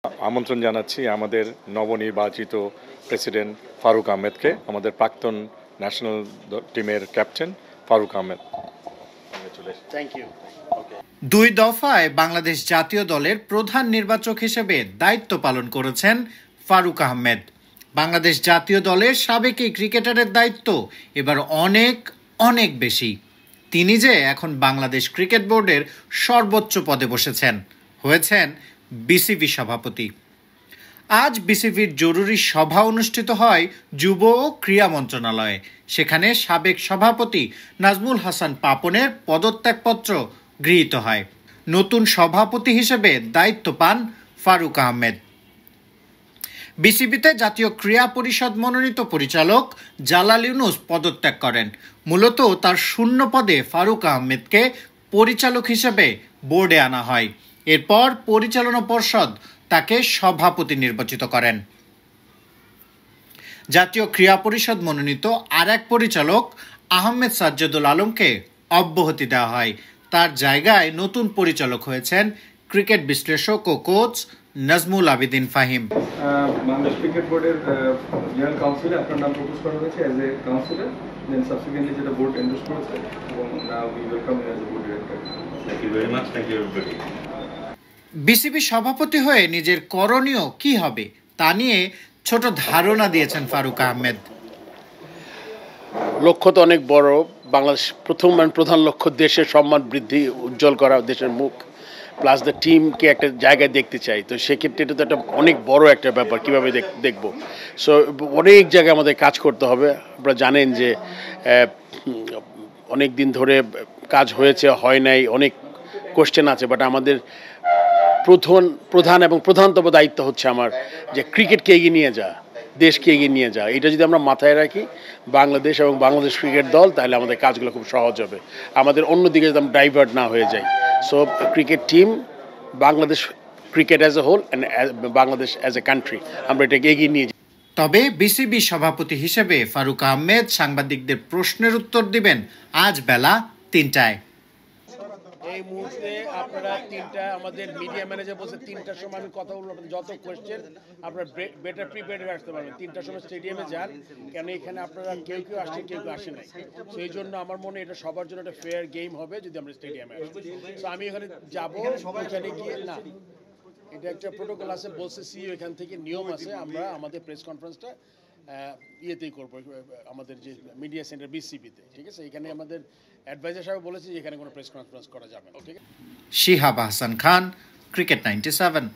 আমন্ত্রণ জানাচ্ছি আমাদের নবনির্বাচিত প্রেসিডেন্ট ফারুক আহমেদকে, আমাদের প্রাক্তন ন্যাশনাল টিমের captain Faruk Ahmed. Thank you. দুই দফায় বাংলাদেশ জাতীয় দলের প্রধান নির্বাচক হিসেবে দায়িত্ব পালন করেছেন ফারুক আহমেদ। বাংলাদেশ জাতীয় দলের সাবেক এই ক্রিকেটারের দায়িত্ব এবার অনেক অনেক বেশি। তিনি যে এখন বাংলাদেশ ক্রিকেট বোর্ডের সর্বোচ্চ পদে বসেছেন, হয়েছেন বিসিবি সভাপতি। আজ বিসিবির জরুরি সভা অনুষ্ঠিত হয় যুব ও ক্রীড়া মন্ত্রণালয়ে। সেখানে সাবেক সভাপতি নাজমুল হাসান পাপনের পদত্যাগপত্র গৃহীত হয়। নতুন সভাপতি হিসেবে দায়িত্ব পান ফারুক আহমেদ। বিসিবিতে জাতীয় ক্রীড়া পরিষদ মনোনীত পরিচালক জালাল ইউনুস পদত্যাগ করেন। মূলত তার শূন্য পদে ফারুক আহমেদকে পরিচালক হিসেবে বোর্ডে আনা হয়। এরপর পরিচালনা পর্ষদ তাকে সভাপতি নির্বাচিত করেন। জাতীয় ক্রীড়া পরিষদ মনোনীত আর এক পরিচালক আহমেদ সাজ্জাদুল আলমকে অব্যাহতি দেওয়া হয়। তার জায়গায় নতুন পরিচালক হয়েছেন ক্রিকেট বিশ্লেষক ও কোচ নাজমুল আবেদিন ফাহিম। বাংলাদেশ ক্রিকেট বোর্ডের জেনারেল কাউন্সিলে আপনার নাম প্রপোজ করা হয়েছে as a councillor, then subsequently যেটা বোর্ড এন্ডোর্স করেছে, এবং now we welcome you as a board director. Thank you very much. Thank you everybody. BCB সভাপতি হয়ে নিজের করণীয় কি হবে তা নিয়ে ছোট ধারণা দিয়েছেন ফারুক আহমেদ। লক্ষ্য তো অনেক বড়। বাংলাদেশ প্রধান লক্ষ্য দেশের সম্মান বৃদ্ধি, উজ্জ্বল করা, দেশের মুখ প্লাস দ্য টিমকে একটা জায়গায় দেখতে চাই। তো সেক্ষেত্রে এটা তো একটা অনেক বড় একটা ব্যাপার, কীভাবে দেখব। সো অনেক জায়গায় আমাদের কাজ করতে হবে। আপনারা জানেন যে অনেক দিন ধরে কাজ হয়েছে, হয় নাই, অনেক কোশ্চেন আছে। বাট আমাদের প্রধান এবং প্রধানতম দায়িত্ব হচ্ছে আমার যে ক্রিকেটকে এগিয়ে নিয়ে যাওয়া, দেশকে এগিয়ে নিয়ে যাওয়া। এটা যদি আমরা মাথায় রাখি, বাংলাদেশ এবং বাংলাদেশ ক্রিকেট দল, তাহলে আমাদের কাজগুলো খুব সহজ হবে। আমাদের অন্যদিকে যদি আমরা ডাইভার্ট না হয়ে যাই। So cricket team, Bangladesh cricket as a whole and Bangladesh as a country, আমরা এটাকে এগিয়ে নিয়ে যাই। তবে বিসিবি সভাপতি হিসেবে ফারুক আহমেদ সাংবাদিকদের প্রশ্নের উত্তর দিবেন আজ বেলা ৩টায়। এই মুহূর্তে আপনারা ৩টা, আমাদের মিডিয়া ম্যানেজার বলছে 3টার সময় আমি কথা বলবো। যত কোয়েশ্চেন আপনারা বেটার প্রিপেয়ার্ড হয়ে আসতে পারবেন। 3টার সময় স্টেডিয়ামে যান, কেন এখানে আপনারা কেউ আসছেন, কেউ আসে নাই। তো এই জন্য আমার মনে এটা সবার জন্য একটা ফেয়ার গেম হবে যদি আমরা স্টেডিয়ামে আসি। তো আমি এখানে যাবো, ওখানে গিয়ে না, এটা একটা প্রোটোকল আছে, বলছে সিইও, এখান থেকে নিয়ম আছে। আমরা আমাদের প্রেস কনফারেন্সটা ইয়েতেই করবো, আমাদের যে মিডিয়া সেন্টার বিসিবিতে, ঠিক আছে। এখানে আমাদের অ্যাডভাইজার সাহেব বলেছে যে এখানে কোনো প্রেস কনফারেন্স করা যাবে না, ঠিক আছে। শিহাব আহসান খান, ক্রিকেট 97।